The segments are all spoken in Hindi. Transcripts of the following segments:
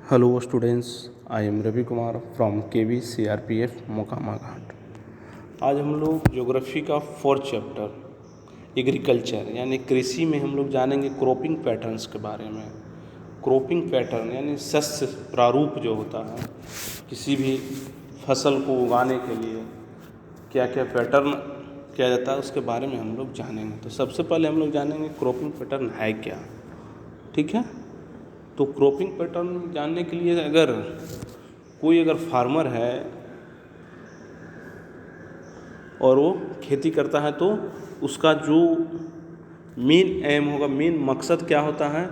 Hello students, I am Ravi Kumar from KV CRPF Mokama Ghat. आज हम लोग ज्योग्राफी का 4th चैप्टर एग्रीकल्चर यानी कृषि में हम लोग जानेंगे क्रॉपिंग पैटर्न्स के बारे में। क्रॉपिंग पैटर्न यानी शस्य प्रारूप जो होता है, किसी भी फसल को उगाने के लिए क्या क्या पैटर्न किया जाता है उसके बारे में हम लोग जानेंगे। तो सबसे पहले हम लोग जानेंगे क्रॉपिंग पैटर्न है क्या, ठीक है। तो क्रॉपिंग पैटर्न जानने के लिए अगर फार्मर है और वो खेती करता है तो उसका जो मेन एम होगा, मेन मकसद क्या होता है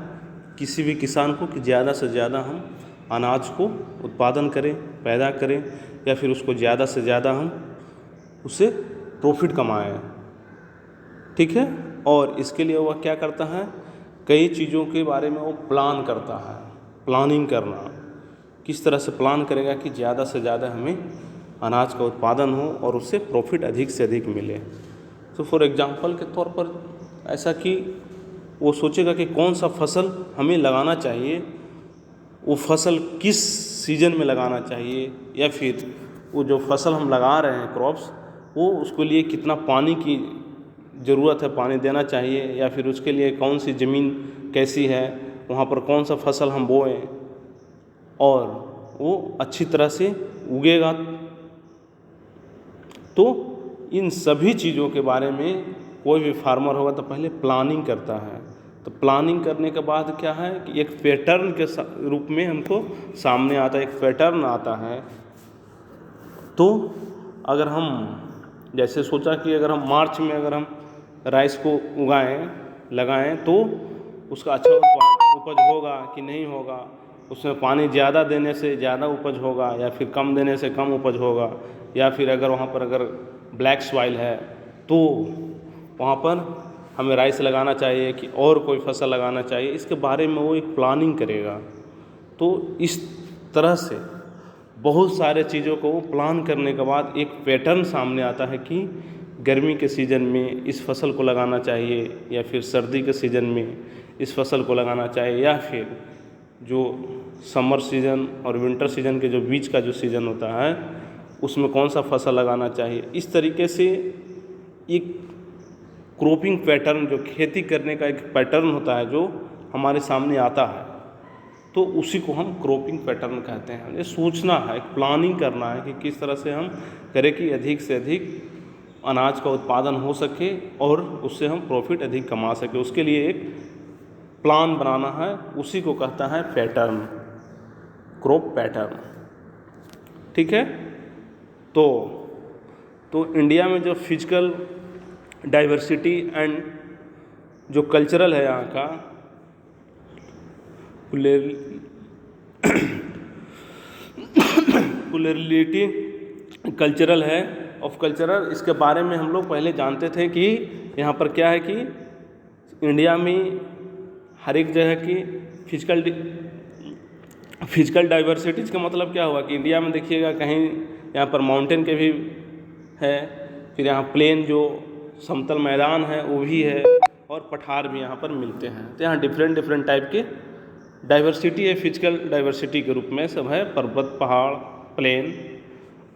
किसी भी किसान को कि ज़्यादा से ज़्यादा हम अनाज को उत्पादन करें, पैदा करें, या फिर उसको ज़्यादा से ज़्यादा हम उससे प्रॉफिट कमाएं, ठीक है। और इसके लिए वह क्या करता है, कई चीज़ों के बारे में वो प्लान करता है। प्लानिंग करना, किस तरह से प्लान करेगा कि ज़्यादा से ज़्यादा हमें अनाज का उत्पादन हो और उससे प्रॉफिट अधिक से अधिक मिले। तो फॉर एग्जांपल के तौर पर ऐसा कि वो सोचेगा कि कौन सा फसल हमें लगाना चाहिए, वो फसल किस सीजन में लगाना चाहिए, या फिर वो जो फसल हम लगा रहे हैं क्रॉप्स, वो उसके लिए कितना पानी की ज़रूरत है, पानी देना चाहिए, या फिर उसके लिए कौन सी ज़मीन कैसी है, वहाँ पर कौन सा फसल हम बोएं और वो अच्छी तरह से उगेगा। तो इन सभी चीज़ों के बारे में कोई भी फार्मर होगा तो पहले प्लानिंग करता है। तो प्लानिंग करने के बाद क्या है कि एक पैटर्न के रूप में हमको सामने आता है, एक पैटर्न आता है। तो अगर हम जैसे सोचा कि अगर हम मार्च में अगर हम राइस को लगाएं तो उसका अच्छा उपज होगा कि नहीं होगा, उसमें पानी ज़्यादा देने से ज़्यादा उपज होगा या फिर कम देने से कम उपज होगा, या फिर अगर वहाँ पर अगर ब्लैक सॉइल है तो वहाँ पर हमें राइस लगाना चाहिए कि और कोई फसल लगाना चाहिए, इसके बारे में वो एक प्लानिंग करेगा। तो इस तरह से बहुत सारे चीज़ों को प्लान करने के बाद एक पैटर्न सामने आता है कि गर्मी के सीज़न में इस फसल को लगाना चाहिए, या फिर सर्दी के सीज़न में इस फसल को लगाना चाहिए, या फिर जो समर सीज़न और विंटर सीज़न के जो बीच का जो सीज़न होता है उसमें कौन सा फसल लगाना चाहिए। इस तरीके से एक क्रॉपिंग पैटर्न, जो खेती करने का एक पैटर्न होता है जो हमारे सामने आता है, तो उसी को हम क्रॉपिंग पैटर्न कहते हैं। ये सोचना है, एक प्लानिंग करना है कि किस तरह से हम करें कि अधिक से अधिक अनाज का उत्पादन हो सके और उससे हम प्रॉफिट अधिक कमा सके। उसके लिए एक प्लान बनाना है, उसी को कहता है पैटर्न, क्रॉप पैटर्न, ठीक है। तो इंडिया में जो फिजिकल डाइवर्सिटी एंड जो कल्चरल है यहाँ का प्लुरलिटी कल्चरल है ऑफ कल्चरल, इसके बारे में हम लोग पहले जानते थे कि यहाँ पर क्या है कि इंडिया में हर एक जगह की फिजिकल डाइवर्सिटीज़ का मतलब क्या हुआ कि इंडिया में देखिएगा कहीं यहाँ पर माउंटेन के भी है, फिर यहाँ प्लेन जो समतल मैदान है वो भी है, और पठार भी यहाँ पर मिलते हैं। तो यहाँ डिफरेंट टाइप के डाइवर्सिटी है, फिजिकल डाइवर्सिटी के रूप में सब है, पर्वत, पहाड़, प्लेन।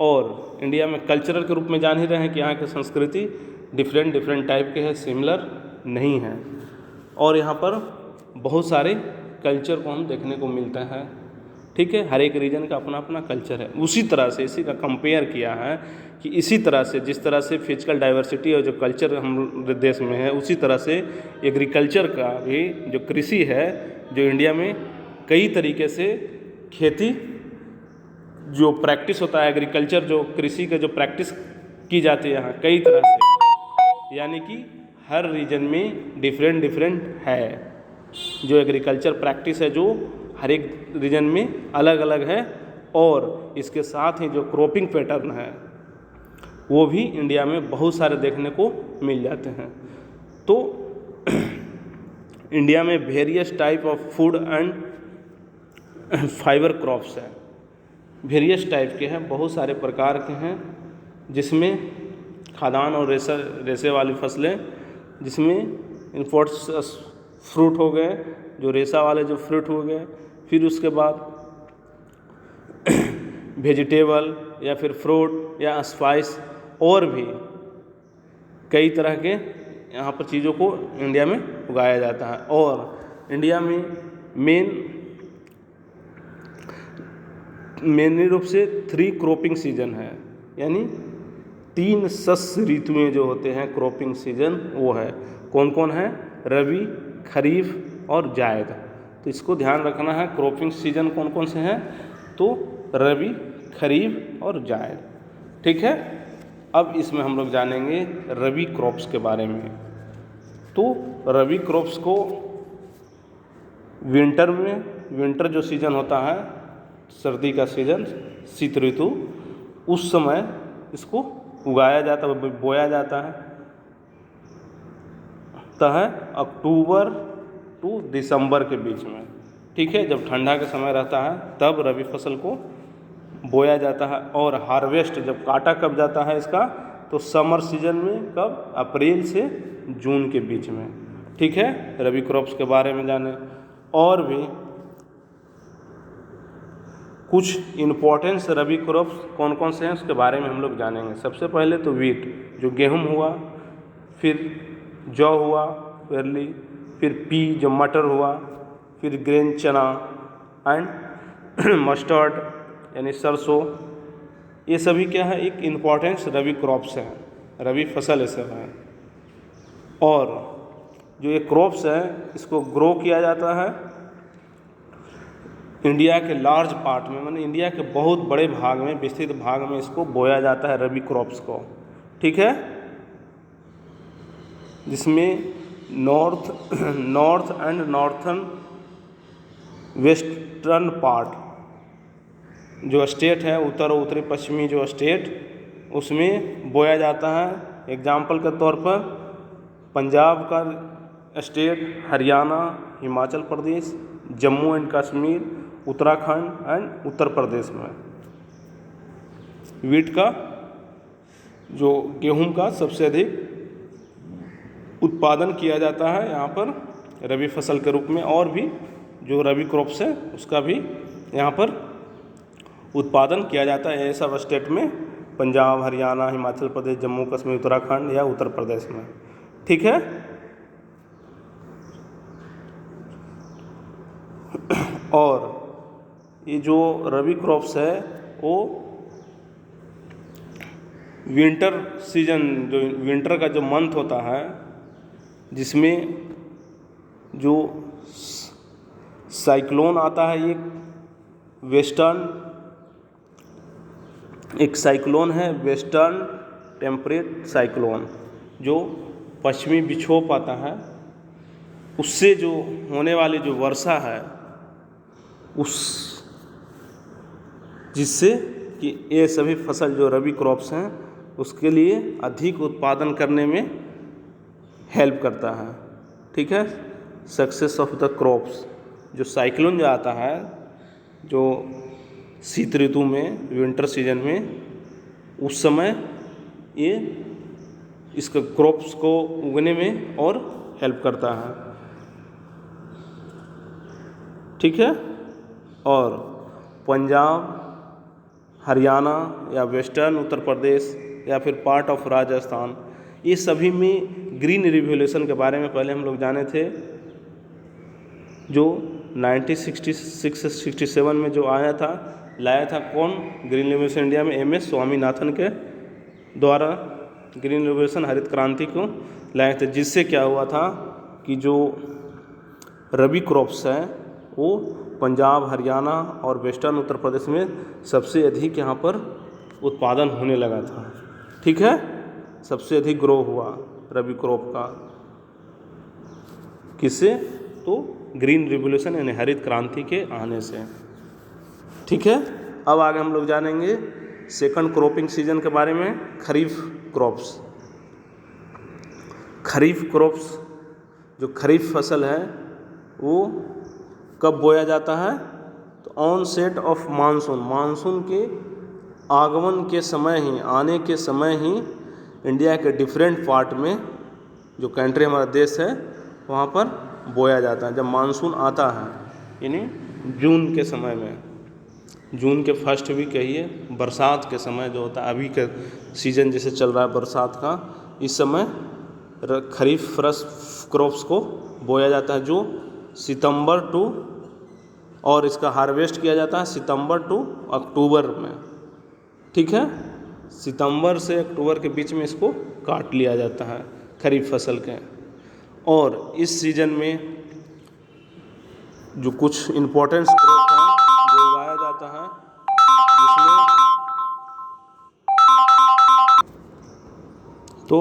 और इंडिया में कल्चरल के रूप में जान ही रहे हैं कि यहाँ की संस्कृति डिफरेंट टाइप के है, सिमिलर नहीं है। और यहाँ पर बहुत सारे कल्चर को हम देखने को मिलते हैं, ठीक है। हर एक रीजन का अपना अपना कल्चर है। उसी तरह से इसी का कंपेयर किया है कि इसी तरह से जिस तरह से फिजिकल डाइवर्सिटी और जो कल्चर हम देश में है, उसी तरह से एग्रीकल्चर का भी जो कृषि है, जो इंडिया में कई तरीके से खेती जो प्रैक्टिस होता है, एग्रीकल्चर जो कृषि का जो प्रैक्टिस की जाती है यहाँ कई तरह से, यानी कि हर रीजन में डिफरेंट है जो एग्रीकल्चर प्रैक्टिस है, जो हर एक रीजन में अलग अलग है। और इसके साथ ही जो क्रॉपिंग पैटर्न है वो भी इंडिया में बहुत सारे देखने को मिल जाते हैं। तो इंडिया में various type of food and fibre crops है, वेरियस टाइप के हैं, बहुत सारे प्रकार के हैं, जिसमें खाद्यान्न और रेशे वाली फसलें, जिसमें इम्पोर्ट्स फ्रूट हो गए, जो रेशा वाले जो फ्रूट हो गए, फिर उसके बाद वेजिटेबल या फिर फ्रूट या स्पाइस और भी कई तरह के यहाँ पर चीज़ों को इंडिया में उगाया जाता है। और इंडिया में मेन रूप से 3 क्रॉपिंग सीजन है, यानी 3 शस्य ऋतुएं जो होते हैं क्रॉपिंग सीजन वो है। कौन कौन है? रबी, खरीफ और जायद। तो इसको ध्यान रखना है, क्रॉपिंग सीजन कौन कौन से हैं? तो रबी, खरीफ और जायद। ठीक है। अब इसमें हम लोग जानेंगे रबी क्रॉप्स के बारे में। तो रबी क्रॉप्स को विंटर जो सीजन होता है, सर्दी का सीजन, शीत ऋतु, उस समय इसको उगाया जाता है, बोया जाता है अक्टूबर टू दिसंबर के बीच में। ठीक है। जब ठंडा का समय रहता है तब रबी फसल को बोया जाता है। और हार्वेस्ट जब काटा कब जाता है इसका? तो समर सीजन में, कब? अप्रैल से जून के बीच में। ठीक है। रबी क्रॉप्स के बारे में जाने। और भी कुछ इम्पोर्टेंस रबी क्रॉप्स कौन कौन से हैं उसके बारे में हम लोग जानेंगे। सबसे पहले तो वीट, जो गेहूं हुआ, फिर जौ हुआ अर्ली, फिर पी जो मटर हुआ, फिर ग्रेन चना एंड मस्टर्ड यानी सरसों। ये सभी क्या है? एक इम्पोर्टेंस रबी क्रॉप्स हैं, रबी फसल ऐसे हैं। और जो ये क्रॉप्स हैं इसको ग्रो किया जाता है इंडिया के लार्ज पार्ट में, माने इंडिया के बहुत बड़े भाग में, विस्तृत भाग में इसको बोया जाता है रबी क्रॉप्स को। ठीक है। जिसमें north and northern western part जो स्टेट है, उत्तर और उत्तरी पश्चिमी जो स्टेट, उसमें बोया जाता है। एग्जाम्पल के तौर पर पंजाब का state, Haryana, Himachal Pradesh, Jammu and Kashmir, Uttarakhand and Uttar Pradesh में वीट का, जो गेहूं का सबसे अधिक उत्पादन किया जाता है यहाँ पर रबी फसल के रूप में। और भी जो रबी क्रॉप्स है उसका भी यहाँ पर उत्पादन किया जाता है। ये सब स्टेट में, पंजाब, हरियाणा, हिमाचल प्रदेश, जम्मू कश्मीर, उत्तराखंड या उत्तर प्रदेश में। ठीक है। और ये जो रबी क्रॉप्स है वो विंटर सीजन, जो विंटर का जो मंथ होता है, जिसमें जो साइक्लोन आता है, एक साइक्लोन है वेस्टर्न टेम्परेट साइक्लोन, जो पश्चिमी विक्षोभ आता है, उससे जो होने वाली जो वर्षा है जिससे कि ये सभी फसल जो रबी क्रॉप्स हैं उसके लिए अधिक उत्पादन करने में हेल्प करता है। ठीक है। सक्सेस ऑफ द क्रॉप्स, जो साइक्लोन जो आता है जो शीत ऋतु में, विंटर सीजन में, उस समय ये इसका क्रॉप्स को उगने में और हेल्प करता है। ठीक है। और पंजाब, हरियाणा या वेस्टर्न उत्तर प्रदेश या फिर पार्ट ऑफ राजस्थान, ये सभी में ग्रीन रिवोल्यूशन के बारे में पहले हम लोग जाने थे, जो 1966-67 में जो लाया था कौन? ग्रीन रिवोल्यूशन इंडिया में MS स्वामीनाथन के द्वारा ग्रीन रिवोल्यूशन, हरित क्रांति को लाए थे। जिससे क्या हुआ था कि जो रबी क्रॉप्स है वो पंजाब, हरियाणा और वेस्टर्न उत्तर प्रदेश में सबसे अधिक यहाँ पर उत्पादन होने लगा था। ठीक है। सबसे अधिक ग्रो हुआ रबी क्रॉप का। किससे? तो ग्रीन रिवोल्यूशन यानी हरित क्रांति के आने से। ठीक है। अब आगे हम लोग जानेंगे सेकंड क्रॉपिंग सीजन के बारे में, खरीफ क्रॉप्स। खरीफ क्रॉप्स, जो खरीफ फसल है वो कब बोया जाता है? तो ऑनसेट ऑफ मानसून, मानसून के आगमन के समय ही, आने के समय ही इंडिया के डिफरेंट पार्ट में, जो कंट्री हमारा देश है, वहाँ पर बोया जाता है। जब मानसून आता है, यानी जून के समय में, जून के फर्स्ट वीक कहिए, बरसात के समय जो होता है, अभी का सीजन जैसे चल रहा है बरसात का, इस समय खरीफ क्रॉप्स को बोया जाता है, जो सितंबर टू, और इसका हार्वेस्ट किया जाता है सितंबर टू अक्टूबर में। ठीक है, सितंबर से अक्टूबर के बीच में इसको काट लिया जाता है खरीफ फसल के। और इस सीजन में जो कुछ इम्पोर्टेंट क्रॉप हैं जो उगाया जाता है, जिसमें तो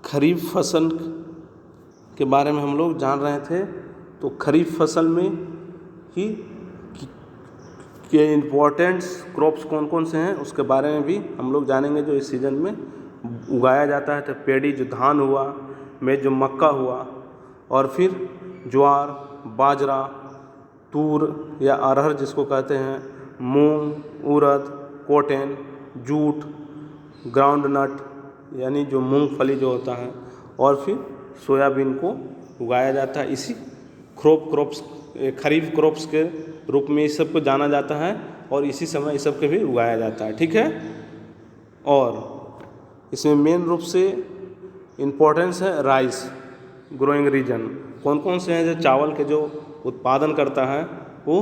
खरीफ फसल के बारे में हम लोग जान रहे थे। तो खरीफ फसल में ही के इम्पोर्टेंट क्रॉप्स कौन कौन से हैं उसके बारे में भी हम लोग जानेंगे जो इस सीज़न में उगाया जाता है। तो पेड़ी जो धान हुआ, में जो मक्का हुआ, और फिर ज्वार, बाजरा, तूर या अरहर जिसको कहते हैं, मूंग, उड़द, कॉटन, जूट, ग्राउंडनट यानी जो मूंगफली जो होता है, और फिर सोयाबीन को उगाया जाता है। इसी खरीफ क्रॉप्स के रूप में इस सब को जाना जाता है, और इसी समय इस सब के भी उगाया जाता है। ठीक है, और इसमें मेन रूप से इम्पोर्टेंस है राइस ग्रोइंग रीजन। कौन कौन से हैं जो चावल के जो उत्पादन करता है, वो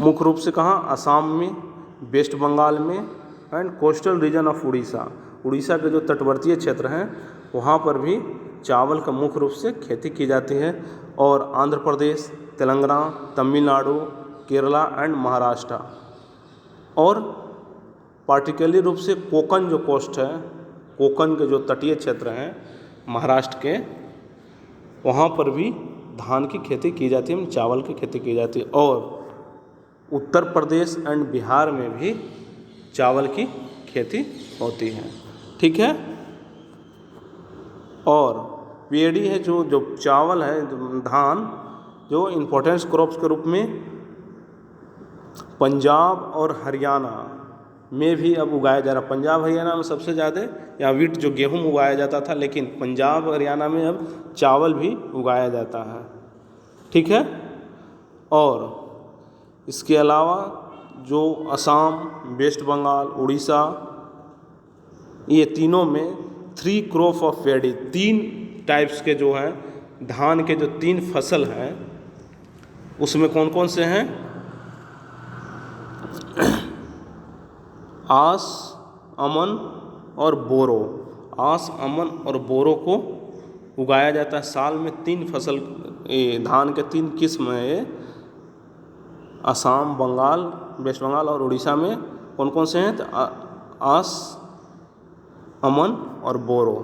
मुख्य रूप से कहाँ, असम में, वेस्ट बंगाल में, and coastal region of Orissa. Orissa के जो तटवर्तीय क्षेत्र हैं वहाँ पर भी चावल का मुख्य रूप से खेती की जाती है। और आंध्र प्रदेश, तेलंगाना, तमिलनाडु, केरला एंड महाराष्ट्र, और पार्टिकुलरली रूप से कोकन जो कोस्ट है, कोकन के जो तटीय क्षेत्र हैं महाराष्ट्र के, वहाँ पर भी धान की खेती की जाती है, चावल की खेती की जाती है। और उत्तर प्रदेश एंड बिहार में भी चावल की खेती होती है। ठीक है, और पेड़ी है जो चावल है, धान, जो इम्पोर्टेंस क्रॉप्स के रूप में पंजाब और हरियाणा में भी अब उगाया जा रहा है। पंजाब हरियाणा में सबसे ज़्यादा या वीट जो गेहूं उगाया जाता था, लेकिन पंजाब हरियाणा में अब चावल भी उगाया जाता है। ठीक है, और इसके अलावा जो असम, वेस्ट बंगाल, उड़ीसा, ये तीनों में 3 क्रॉप ऑफ पेड़ी, 3 टाइप्स के जो हैं धान के जो 3 फसल हैं, उसमें कौन कौन से हैं, आस, अमन और बोरो। आस, अमन और बोरो को उगाया जाता है। साल में 3 फसल, धान के 3 किस्म हैं, असम, बंगाल, वेस्ट बंगाल और उड़ीसा में कौन कौन से हैं, तो आस, अमन और बोरो।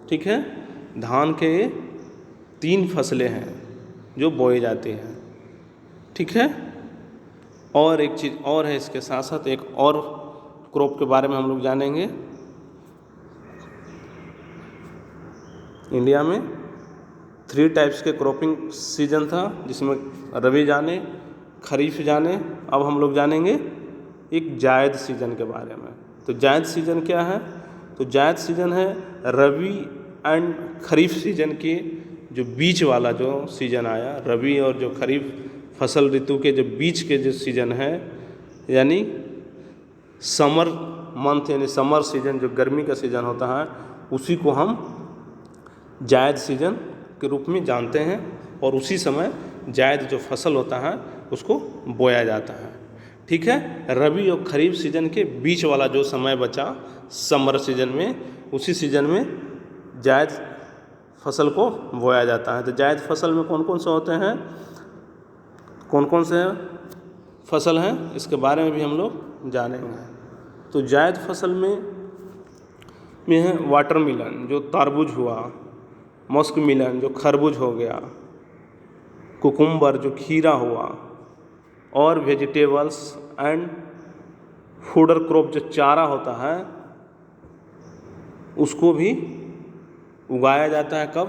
ठीक है, धान के 3 फसलें हैं जो बोए जाते हैं। ठीक है, और एक चीज़ और है, इसके साथ साथ एक और क्रॉप के बारे में हम लोग जानेंगे। इंडिया में 3 टाइप्स के क्रॉपिंग सीजन था, जिसमें रबी जाने, खरीफ जाने। अब हम लोग जानेंगे एक जायद सीजन के बारे में। तो जायद सीजन क्या है, तो जायद सीजन है रबी एंड खरीफ सीजन के जो बीच वाला जो सीजन आया, रबी और जो खरीफ फसल ऋतु के जो बीच के जो सीजन है, यानी समर मंथ यानी समर सीजन, जो गर्मी का सीजन होता है, उसी को हम जायद सीजन के रूप में जानते हैं। और उसी समय जायद जो फसल होता है उसको बोया जाता है। ठीक है, रबी और खरीफ सीजन के बीच वाला जो समय बचा समर सीजन में, उसी सीजन में जायद फसल को बोया जाता है। तो जायद फसल में कौन कौन से होते हैं, कौन कौन से फसल हैं, इसके बारे में भी हम लोग जानेंगे। तो जायद फसल में है वाटरमेलन जो तरबूज हुआ, मस्क मिलन जो खरबूज हो गया, कुकुम्बर जो खीरा हुआ, और वेजिटेबल्स एंड फूडर क्रॉप जो चारा होता है उसको भी उगाया जाता है। कब,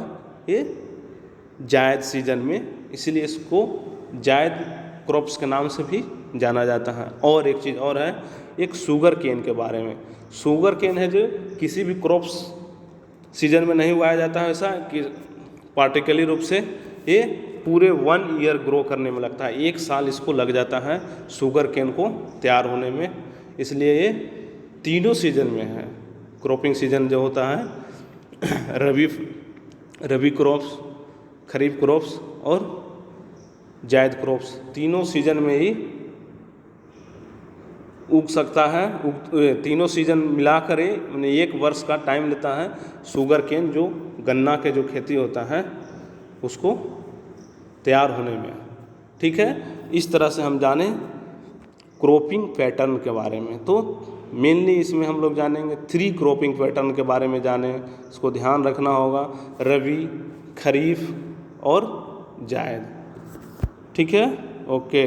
ये जायद सीजन में, इसलिए इसको जायद क्रॉप्स के नाम से भी जाना जाता है। और एक चीज़ और है, एक शुगर केन के बारे में। शुगर केन है जो किसी भी क्रॉप्स सीजन में नहीं उगाया जाता है, ऐसा कि पार्टिकुलर रूप से ये पूरे 1 ईयर ग्रो करने में लगता है, 1 साल इसको लग जाता है शुगर केन को तैयार होने में। इसलिए ये तीनों सीजन में है। क्रॉपिंग सीजन जो होता है रबी क्रॉप्स, खरीफ क्रॉप्स और जायद क्रॉप्स, तीनों सीजन में ही उग सकता है। तीनों सीजन मिलाकर ही मैंने 1 वर्ष का टाइम लेता है शुगर केन, जो गन्ना के जो खेती होता है उसको तैयार होने में। ठीक है, इस तरह से हम जाने क्रॉपिंग पैटर्न के बारे में। तो मेनली इसमें हम लोग जानेंगे 3 क्रॉपिंग पैटर्न के बारे में जाने, इसको ध्यान रखना होगा, रबी, खरीफ और जायद। ठीक है, ओके।